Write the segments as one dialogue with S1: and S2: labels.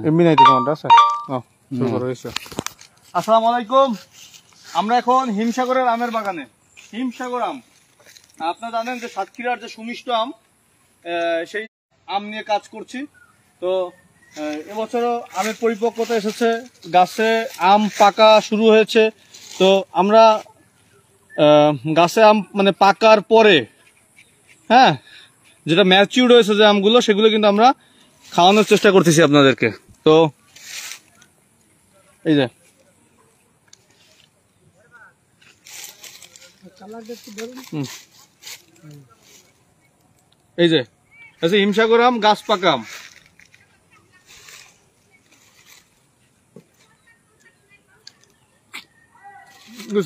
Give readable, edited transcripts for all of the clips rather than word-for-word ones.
S1: এমনি নাই তো তোমারটা আছে। শুরু করো এসো। আসসালামু আলাইকুম। আমরা এখন হিমসাগরের আমের বাগানে। হিমসাগর আম আপনারা জানেন যে সাতক্ষীরার যে সুমিষ্ট আম, সেই আম নিয়ে কাজ করছি। তো এবছরও আমের পরিপক্কতা এসেছে, গাছে আম পাকা শুরু হয়েছে। তো আমরা গাছে আম মানে পাকার পরে, হ্যাঁ, যেটা ম্যাচিউর হয়েছে যে আমগুলো, সেগুলো কিন্তু আমরা খাওয়ানোর চেষ্টা করতেছি আপনাদেরকে। তো এই যে এই যে হিমসাগর আম, গাছ পাকা আম।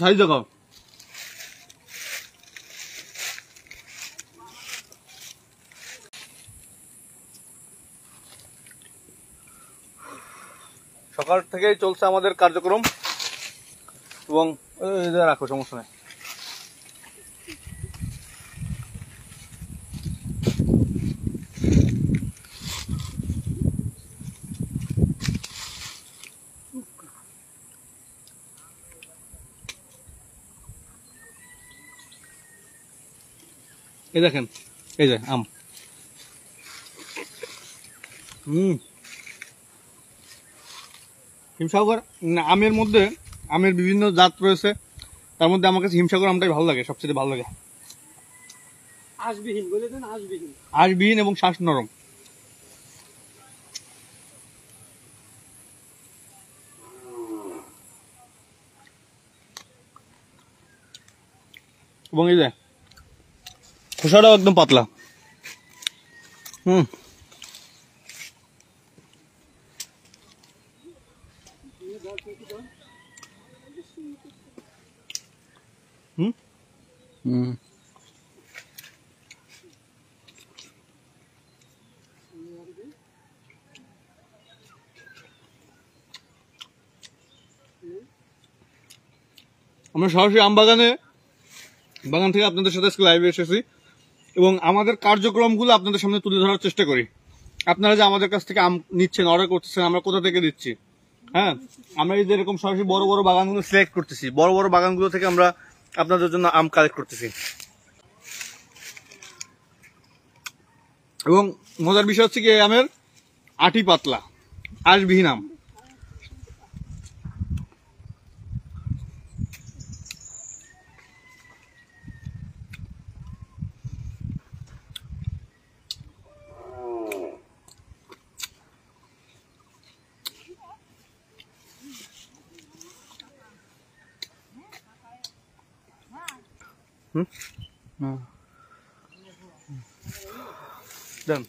S1: সাইজ দেখো। সকাল থেকেই চলছে আমাদের কার্যক্রম এবং রাখো, সমস্যা নেই। এই দেখেন, এই যে আম। হিমসাগর আমের মধ্যে আমের বিভিন্ন জাত রয়েছে, তার মধ্যে আমার কাছে হিমসাগর আমটাই ভালো লাগে, সবচেয়ে ভালো লাগে। আঁশবিহীন এবং শ্বাস নরম। এবং এই যে খোসাটাও একদম পাতলা। আমরা সরাসরি আম বাগান থেকে আপনাদের সাথে আজকে লাইভে এসেছি এবং আমাদের কার্যক্রমগুলো আপনাদের সামনে তুলে ধরার চেষ্টা করি। আপনারা যে আমাদের কাছ থেকে আম নিচ্ছেন, অর্ডার করতেছেন, আমরা কোথা থেকে দিচ্ছি। হ্যাঁ, আমরা এই যে এরকম সরাসরি বড় বড় বাগানগুলো সিলেক্ট করতেছি, বড় বড় বাগানগুলো থেকে আমরা আপনাদের জন্য আম কালেক্ট করতেছি। এবং মজার বিষয় হচ্ছে কি, আমের আটি পাতলা, আঁশবিহীন আম। Done.